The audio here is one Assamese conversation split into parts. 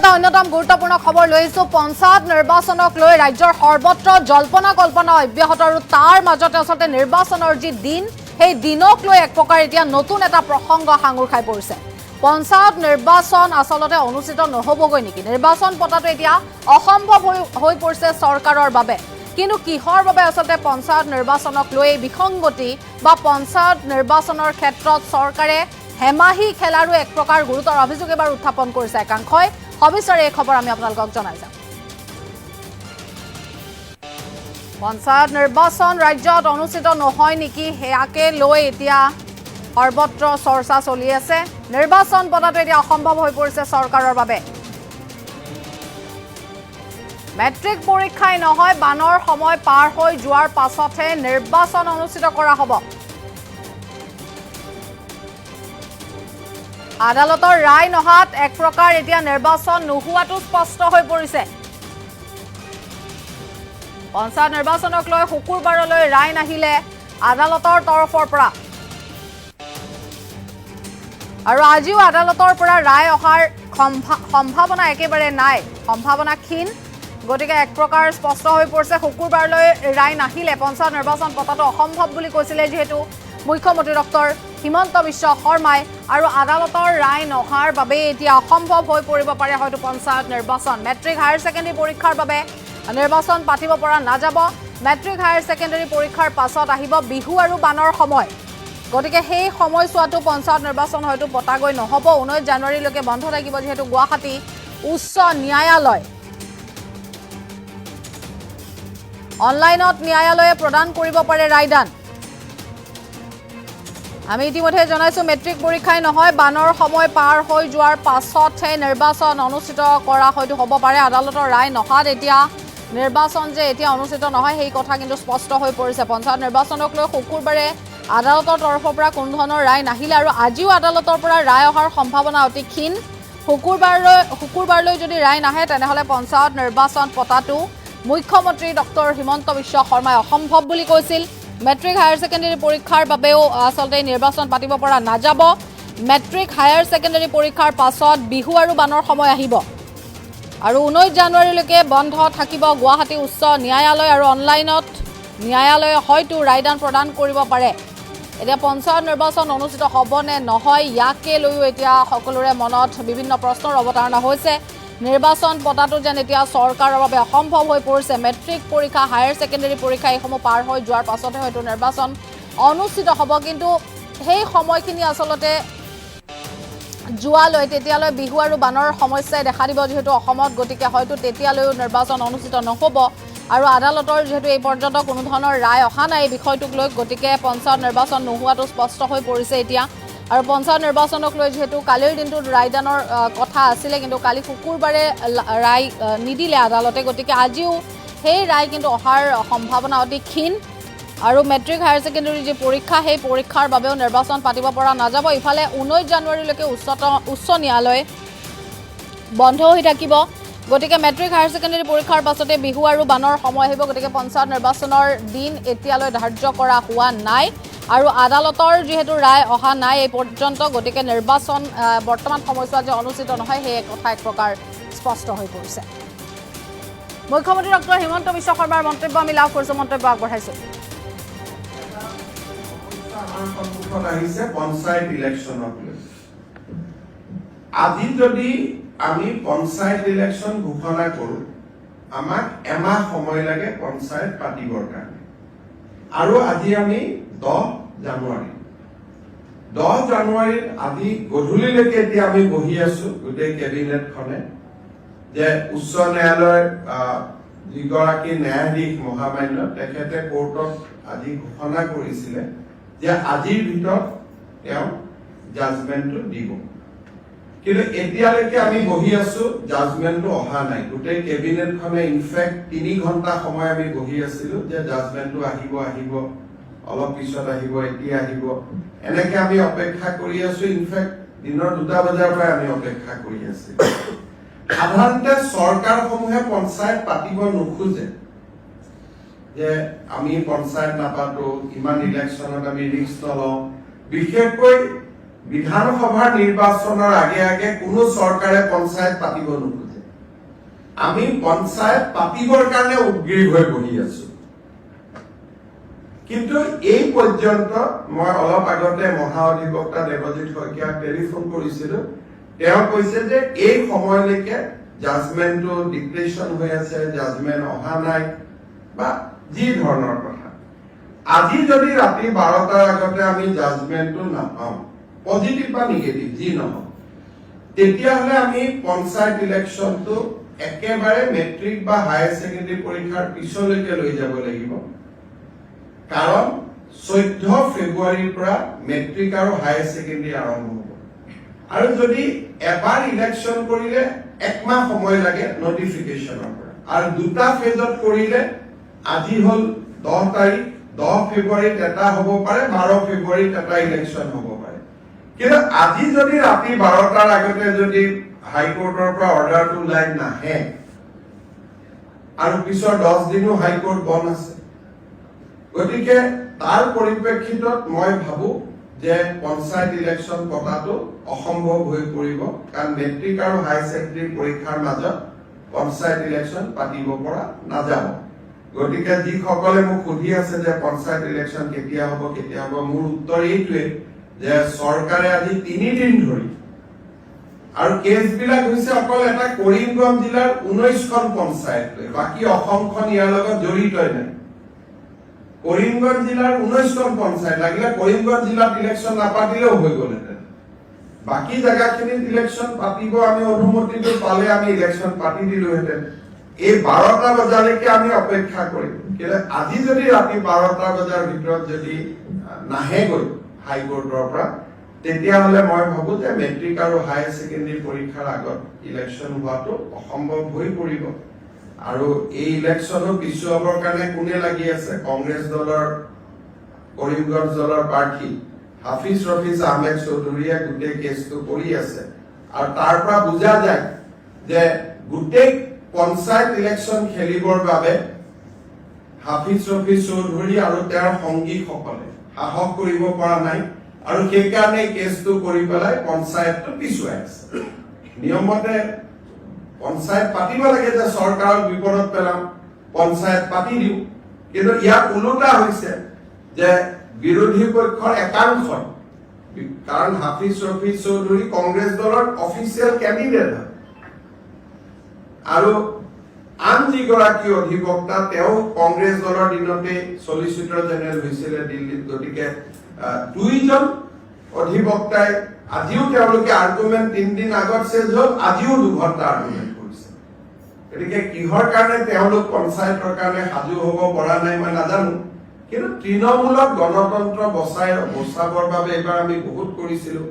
এটা অন্যতম গুৰুত্বপূৰ্ণ খবৰ লৈছো পঞ্চায়ত নিৰ্বাচনক লৈ ৰাজ্যৰ সৰ্বত্ৰ জল্পনা কল্পনা অব্যাহত আৰু তাৰ মাজতে আসলে নিৰ্বাচনৰ যি দিন সেই দিনক লৈ এক প্ৰকাৰ এতিয়া নতুন এটা প্ৰসংগ সাঙুৰ খাই পৰিছে পঞ্চায়ত নিৰ্বাচন আসলতে অনুষ্ঠিত নহবগৈ নেকি নিৰ্বাচন পতাটো এতিয়া অসম্ভৱ হৈ পৰিছে চৰকাৰৰ বাবে কিন্তু কিহৰ বাবে আসলতে পঞ্চায়ত নিৰ্বাচনক লৈ বিসংগতি বা পঞ্চায়ত নিৰ্বাচনৰ ক্ষেত্ৰত চৰকাৰে হেমাহি খেলাৰো এক প্ৰকাৰ গুৰুতৰ অভিযোগ এবাৰ উত্থাপন কৰিছে একাংশই সবিস্তাৰে এই খবৰ আমি আপোনালোকক জনাই যাম পঞ্চায়ত নিৰ্বাচন ৰাজ্যত অনুষ্ঠিত নহয় নেকি হেয়াকে লৈ এতিয়া সৰ্বত্ৰ চৰ্চা চলি আছে নিৰ্বাচন পতাটো এতিয়া অসম্ভৱ হৈ পৰিছে চৰকাৰৰ বাবে মেট্ৰিক পৰীক্ষাই নহয় বানৰ সময় পাৰ হৈ যোৱাৰ পাছতহে নিৰ্বাচন অনুষ্ঠিত কৰা হ'ব আদালতৰ ৰায় নহাত এক প্ৰকাৰ এতিয়া নিৰ্বাচন নোহোৱাটো স্পষ্ট হৈ পৰিছে পঞ্চায়ত নিৰ্বাচনক লৈ শুকুৰবাৰলৈ ৰায় নাহিলে আদালতৰ তৰফৰ পৰা আৰু আজিও আদালতৰ পৰা ৰায় অহাৰ সম্ভাৱনা একেবাৰে নাই সম্ভাৱনা ক্ষীণ গতিকে এক প্ৰকাৰ স্পষ্ট হৈ পৰিছে শুকুৰবাৰলৈ ৰায় নাহিলে পঞ্চায়ত নিৰ্বাচন পতাটো অসম্ভৱ বুলি কৈছিলে যেহেতু মুখ্যমন্ত্ৰী ডক্টৰ হিমন্ত বিশ্ব শৰ্মাই আৰু আদালতৰ ৰায় নহাৰ বাবে এতিয়া অসম্ভৱ হৈ পৰিব পাৰে হয়তো পঞ্চায়ত নিৰ্বাচন মেট্ৰিক হায়াৰ ছেকেণ্ডাৰী পৰীক্ষাৰ বাবে নিৰ্বাচন পাতিব পৰা নাযাব মেট্ৰিক হায়াৰ ছেকেণ্ডাৰী পৰীক্ষাৰ পাছত আহিব বিহু আৰু বানৰ সময় গতিকে সেই সময়ছোৱাটো পঞ্চায়ত নিৰ্বাচন হয়তো পতাগৈ নহ'ব 19 জানুৱাৰীলৈকে বন্ধ থাকিব যেহেতু গুৱাহাটী উচ্চ ন্যায়ালয় অনলাইনত ন্যায়ালয়ে প্ৰদান কৰিব পাৰে ৰায়দান আমি ইতিমধ্যে জনাইছো মেট্ৰিক পৰীক্ষাই নহয় বানৰ সময় পাৰ হৈ যোৱাৰ পাছতহে নিৰ্বাচন অনুষ্ঠিত কৰা হয়তো হ'ব পাৰে আদালতৰ ৰায় নহাত এতিয়া নিৰ্বাচন যে এতিয়া অনুষ্ঠিত নহয় সেই কথা কিন্তু স্পষ্ট হৈ পৰিছে পঞ্চায়ত নিৰ্বাচনক লৈ শুকুৰবাৰে আদালতৰ তৰফৰ পৰা কোনো ধৰণৰ ৰায় নাহিলে আৰু আজিও আদালতৰ পৰা ৰায় অহাৰ সম্ভাৱনা অতি ক্ষীণ শুকুৰবাৰলৈ যদি ৰায় নাহে তেনেহ'লে পঞ্চায়ত নিৰ্বাচন পতাটো মুখ্যমন্ত্ৰী ডক্টৰ হিমন্ত বিশ্ব শৰ্মাই অসম্ভৱ বুলি কৈছিল মেট্ৰিক হায়াৰ ছেকেণ্ডাৰী পৰীক্ষাৰ বাবেও আসলতে নিৰ্বাচন পাতিব পৰা নাযাব মেট্ৰিক হায়াৰ ছেকেণ্ডাৰী পৰীক্ষাৰ পাছত বিহু আৰু বানৰ সময় আহিব আৰু 19 জানুৱাৰীলৈকে বন্ধ থাকিব গুৱাহাটী উচ্চ ন্যায়ালয় আৰু অনলাইনত ন্যায়ালয়ে হয়তো ৰায়দান প্ৰদান কৰিব পাৰে এতিয়া পঞ্চায়ত নিৰ্বাচন অনুষ্ঠিত হ'ব নে নহয় ইয়াকে লৈও এতিয়া সকলোৰে মনত বিভিন্ন প্ৰশ্নৰ অৱতাৰণা হৈছে নিৰ্বাচন পতাটো যেন এতিয়া চৰকাৰৰ বাবে অসম্ভৱ হৈ পৰিছে মেট্ৰিক পৰীক্ষা হায়াৰ ছেকেণ্ডাৰী পৰীক্ষা এইসমূহ পাৰ হৈ যোৱাৰ পাছতহে হয়তো নিৰ্বাচন অনুষ্ঠিত হ'ব কিন্তু সেই সময়খিনি আসলতে যোৱালৈ তেতিয়ালৈ বিহু আৰু বানৰ সমস্যাই দেখা দিব যেহেতু অসমত গতিকে হয়তো তেতিয়ালৈও নিৰ্বাচন অনুষ্ঠিত নহ'ব আৰু আদালতৰ যেহেতু এই পৰ্যন্ত কোনো ধৰণৰ ৰায় অহা নাই এই বিষয়টোক লৈ গতিকে পঞ্চায়ত নিৰ্বাচন নোহোৱাটো স্পষ্ট হৈ পৰিছে এতিয়া আৰু পঞ্চায়ত নিৰ্বাচনক লৈ যেহেতু কালিৰ দিনটোত ৰায়দানৰ কথা আছিলে কিন্তু কালি শুকুৰবাৰে ৰায় নিদিলে আদালতে গতিকে আজিও সেই ৰায় কিন্তু অহাৰ সম্ভাৱনা অতি ক্ষীণ আৰু মেট্ৰিক হায়াৰ ছেকেণ্ডাৰী যি পৰীক্ষা সেই পৰীক্ষাৰ বাবেও নিৰ্বাচন পাতিব পৰা নাযাব ইফালে 19 জানুৱাৰীলৈকে উচ্চ ন্যায়ালয় বন্ধ হৈ থাকিব গতিকে মেট্ৰিক হায়াৰ ছেকেণ্ডাৰী পৰীক্ষাৰ পাছতে বিহু আৰু বানৰ সময় আহিব গতিকে পঞ্চায়ত নিৰ্বাচনৰ দিন এতিয়ালৈ ধাৰ্য কৰা হোৱা নাই আৰু আদালতৰ যেহেতু ৰায় অহা নাই এই পৰ্যন্ত গতিকে নিৰ্বাচন বৰ্তমান সময়ছোৱাত যে অনুষ্ঠিত নহয় সেই কথা এক প্ৰকাৰ স্পষ্ট হৈ পৰিছে মুখ্যমন্ত্ৰী ডক্টৰ হিমন্ত বিশ্ব শৰ্মাৰ মন্তব্য আমি লাভ কৰিছো মন্তব্য আগবঢ়াইছো পঞ্চায়ত ইলেকশ্যনক লৈ আজি যদি আমি পঞ্চায়ত ইলেকশ্যন ঘোষণা কৰো আমাক এমাহ সময় লাগে পঞ্চায়ত পাতিবৰ কাৰণে আৰু আজি আমি 10 জানুৱাৰীত আজি গধূলিলৈকে এতিয়া আমি বহি আছো গোটেই কেবিনেটখনে যে উচ্চ ন্যায়ালয়ৰ যিগৰাকী ন্যায়াধীশ মহামান্য তেখেতে কোৰ্টত আজি ঘোষণা কৰিছিলে যে আজিৰ ভিতৰত তেওঁ জাজমেণ্টটো দিব কিন্তু এতিয়ালৈকে আমি বহি আছো জাজমেণ্টটো অহা নাই গোটেই কেবিনেটখনে ইনফেক্ট 3 ঘণ্টা সময় আমি বহি আছিলো যে জাজমেণ্টটো আহিব অলপ পিছত আহিব এতিয়া আহিব এনেকে আমি অপেক্ষা কৰি আছো ইনফেক্ট দিনৰ 2টা বজাৰ পৰা আমি অপেক্ষা কৰি আছো সাধাৰণতে চৰকাৰসমূহে পঞ্চায়ত পাতিব নোখোজে যে আমি পঞ্চায়ত নাপাতো ইমান ইলেকশ্যনত আমি ৰিস্ক নলওঁ বিশেষকৈ বিধানসভাৰ নিৰ্বাচনৰ আগে আগে কোনো চৰকাৰে পঞ্চায়ত পাতিব নোখোজে। আমি পঞ্চায়ত পাতিবৰ কাৰণে উদ্গ্ৰীৱ হৈ বহি আছো। কিন্তু এই পৰ্যন্ত মই অলপ আগতে মহা অধিবক্তা দেৱজিৎ শইকীয়াক টেলিফোন কৰিছিলো। তেওঁ কৈছে যে এই সময়লৈকে জাজমেন্টটো ডিক্লেৰেশ্যন হৈ আছে, জাজমেন্ট অহা নাই বা যি ধৰণৰ কথা। আজি যদি ৰাতি 12টাৰ আগতে আমি জাজমেন্টটো নাপাওঁ, পজিটিভ বা নিগেটিভ যি নহওক, তেতিয়াহ'লে আমি পঞ্চায়ত ইলেকশ্যনটো একেবাৰে মেট্ৰিক বা হায়াৰ ছেকেণ্ডেৰী পৰীক্ষাৰ পিছলৈকে লৈ যাব লাগিব। কাৰণ 14 ফেব্ৰুৱাৰীৰ পৰা মেট্ৰিক আৰু হায়াৰ ছেকেণ্ডেৰী আৰম্ভ হ'ব। আৰু যদি এবাৰ ইলেকশ্যন কৰিলে 1 মাহ সময় লাগে নটিফিকেশ্যনৰ পৰা, আৰু 2টা ফেজত কৰিলে আজি হ'ল 10 তাৰিখ, 10 ফেব্ৰুৱাৰীত এটা হ'ব পাৰে, 12 ফেব্ৰুৱাৰীত এটা ইলেকশ্যন হ'ব পাৰে। কিন্তু আজি যদি ৰাতি 12টাৰ আগতে যদি হাইকোৰ্টৰ পৰা অৰ্ডাৰটো ওলাই নাহে, আৰু পিছৰ 10 দিনো হাইকোৰ্ট বন্ধ আছে, গতিকে তাৰ পৰিপ্ৰেক্ষিতত মই ভাবো যে পঞ্চায়ত ইলেকশ্যন পতাটো অসম্ভৱ হৈ পৰিব। কাৰণ মেট্ৰিক আৰু হায়াৰ ছেকেণ্ডেৰী পৰীক্ষাৰ মাজত পঞ্চায়ত ইলেকশ্যন পাতিব পৰা নাযাব। গতিকে যিসকলে মোক সুধি আছে যে পঞ্চায়ত ইলেকশ্যন কেতিয়া হ'ব, মোৰ উত্তৰ এইটোৱে যে চৰকাৰে আজি 3 দিন ধৰি, আৰু কেছবিলাক হৈছে অকল এটা কৰিমগঞ্জ জিলাৰ 19খন পঞ্চায়ত লৈ, বাকী অসমখন ইয়াৰ লগত জড়িতই নাই। কৰিমগঞ্জ জিলাৰ 19খন পঞ্চায়ত, লাগিলে কৰিমগঞ্জ জিলাত ইলেকশ্যন নাপাতিলেও হৈ গ'লহেঁতেন। বাকী জেগাখিনিত ইলেকশ্যন পাতিব আমি অনুমতিটো পালে আমি ইলেকশ্যন পাতি দিলোহেঁতেন। এই 12টা বজালৈকে আমি অপেক্ষা কৰিম। কিন্তু আজি যদি ৰাতি 12টা বজাৰ ভিতৰত যদি নাহেগৈ হাইকোৰ্টৰ পৰা, তেতিয়াহ'লে মই ভাবো যে মেট্ৰিক আৰু হায়াৰ ছেকেণ্ডেৰী পৰীক্ষাৰ আগত ইলেকশ্যন হোৱাটো অসম্ভৱ হৈ পৰিব। আৰু এই ইলেকশ্যনো পিছুৱাবৰ কাৰণে কোনে লাগি আছে? কংগ্ৰেছ দলৰ, কৰিমগঞ্জ দলৰ প্ৰাৰ্থী হাফিজ ৰফিজ আহমেদ চৌধুৰীয়ে গোটেই কেছটো কৰি আছে। আৰু তাৰ পৰা বুজা যায় যে গোটেই পঞ্চায়ত ইলেকশ্যন খেলিবৰ বাবে হাফিজ ৰফিজ চৌধুৰী আৰু তেওঁৰ সংগীসকলে সাহস কৰিব পৰা নাই, আৰু সেইকাৰণে কেছটো কৰি পেলাই পঞ্চায়তটো পিছুৱাই আছে। নিয়মতে পঞ্চায়ত পাতিব লাগে যে চৰকাৰক বিপদত পেলাম, পঞ্চায়ত পাতি দিওঁ। কিন্তু ইয়াত ওলোটা হৈছে যে বিৰোধী পক্ষৰ একাংশই, কাৰণ হাফিজ ৰফিজ চৌধুৰী কংগ্ৰেছ দলৰ অফিচিয়েল কেণ্ডিডেট হয়, আৰু আন যিগৰাকী অধিবক্তা তেওঁ কংগ্ৰেছ দলৰ দিনতে চলিচিটৰ জেনেৰেল হৈছিলে দিল্লীত। গতিকে 2জন অধিবক্তাই আজিও তেওঁলোকে আৰ্গুমেণ্ট 3 দিন আগত চেজ হ'ল, আজিও 2 ঘণ্টা আৰ্গুমেণ্ট কৰিছে। গতিকে কিহৰ কাৰণে তেওঁলোক পঞ্চায়তৰ কাৰণে সাজু হ'ব পৰা নাই মই নাজানো। কিন্তু তৃণমূলক গণতন্ত্ৰ বচাবৰ বাবে এইবাৰ আমি বহুত কৰিছিলো,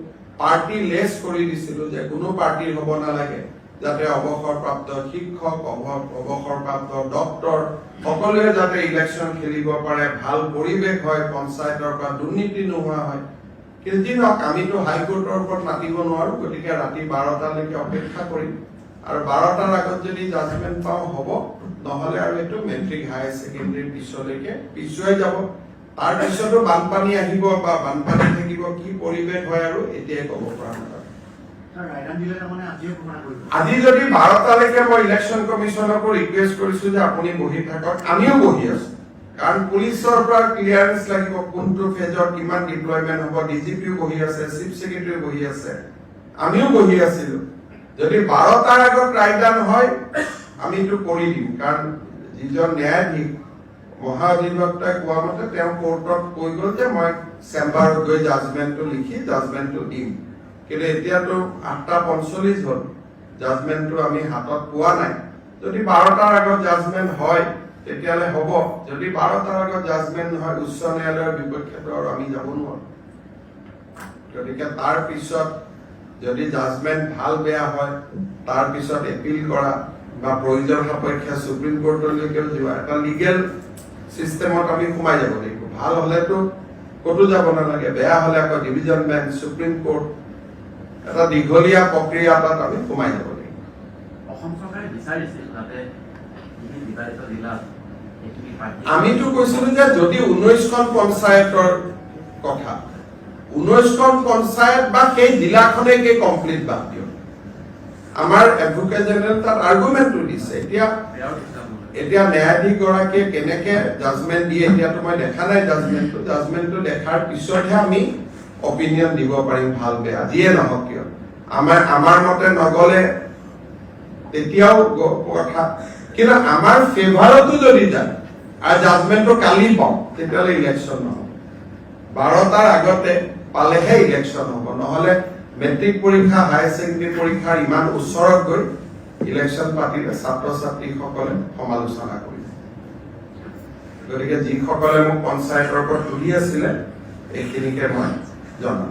পাৰ্টি লেছ কৰি দিছিলো যে কোনো পাৰ্টিৰ হ'ব নালাগে, যাতে অৱসৰপ্ৰাপ্ত শিক্ষক, অৱসৰপ্ৰাপ্ত ডক্তৰ সকলোৱে যাতে ইলেকশ্যন খেলিব পাৰে, ভাল পৰিৱেশ হয়, পঞ্চায়তৰ পৰা দুৰ্নীতি নোহোৱা হয়। কিন্তু যি নহওক আমিতো হাইকোৰ্টৰ ওপৰত মাতিব নোৱাৰো। গতিকে ৰাতি 12টালৈকে অপেক্ষা কৰিম, আৰু 12টাৰ আগত যদি জাজমেন্ট পাওঁ হ'ব, নহ'লে আৰু এইটো মেট্ৰিক হায়াৰ ছেকেণ্ডেৰীৰ পিছলৈকে পিছুৱাই যাব। তাৰ পিছতো বানপানী আহিব বা বানপানী থাকিব, কি পৰিৱেশ হয় আৰু এতিয়াই ক'ব পৰা নাযায়। আজি যদি 12টালৈকে মই ইলেকশ্যন কমিশ্যনকো ৰিকুৱেষ্ট কৰিছো যে আপুনি বহি থাকক, আমিও বহি আছো। কাৰণ পুলিচৰ পৰা ক্লিয়াৰেন্স লাগিব, কোনটো ফেজত কিমান ডিপ্লয়মেণ্ট হ'ব। ডিজিপিও বহি আছে, চিফ ছেক্ৰেটাৰীও বহি আছে, আমিও বহি আছিলো। যদি 12টাৰ আগত ৰায়দান হয় আমিতো কৰি দিম। কাৰণ যিজন ন্যায়াধীশ মহা অধিবক্তাই কোৱা মতে তেওঁ কোৰ্টত কৈ গ'ল যে মই চেম্বাৰত গৈ জাজমেন্টটো লিখি জাজমেন্টটো দিম। কিন্তু এতিয়াতো 8:45 হ'ল, জাজমেন্টটো আমি হাতত পোৱা নাই। যদি 12টাৰ আগত জাজমেন্ট হয় তেতিয়াহ'লে হ'ব। যদি 12টাৰ আগত জাজমেন্ট নহয়, উচ্চ ন্যায়ালয়ৰ বিপক্ষেতো আৰু আমি যাব নোৱাৰো। গতিকে তাৰ পিছত যদি জাজমেন্ট ভাল বেয়া হয়, তাৰ পিছত এপিল কৰা বা প্ৰয়োজন সাপেক্ষে সুপ্ৰিম কোৰ্টলৈকেও যোৱা এটা লিগেল চিষ্টেমত আমি সোমাই যাব লাগিব। ভাল হ'লেতো ক'তো যাব নালাগে, বেয়া হ'লে আকৌ ডিভিজন বেঞ্চ, সুপ্ৰিম কোৰ্ট, এটা দীঘলীয়া প্ৰক্ৰিয়া এটাত আমি সোমাই যাব লাগিব। অসম চৰকাৰে বিচাৰিছিল যাতে বিবাদিত জিলাত আমিতো কৈছিলো যে যদি 19খন পঞ্চায়তৰ কথা 19খন পঞ্চায়ত বা সেই জিলাখনেকে কমপ্লিট বাদ দিয়ক আমাৰ এডভোকেট জেনেৰেল তাত আৰ্গুমেণ্টটো দিছে এতিয়া ন্যায়াধীশ গৰাকীয়ে কেনেকে জাজমেন্ট দিয়ে এতিয়াতো মই দেখা নাই জাজমেন্টটো দেখাৰ পিছতহে আমি অপিনিয়ন দিব পাৰিম ভাল বেয়া যিয়ে নহওক কিয় আমাৰ মতে নগলে তেতিয়াও কথা কিন্তু আমাৰ ফেভাৰতো যদি যায় আৰু জাজমেন্টটো কালি পাওঁ তেতিয়াহ'লে ইলেকশ্যন নহ'ব 12টাৰ আগতে পালেহে ইলেকশ্যন হ'ব নহ'লে মেট্ৰিক পৰীক্ষা হায়াৰ ছেকেণ্ডেৰী পৰীক্ষাৰ ইমান ওচৰত গৈ ইলেকশ্যন পাতিলে ছাত্ৰ ছাত্ৰীসকলে সমালোচনা কৰিব গতিকে যিসকলে মোক পঞ্চায়তৰ ওপৰত তুলি আছিলে এইখিনিকে মই জনাম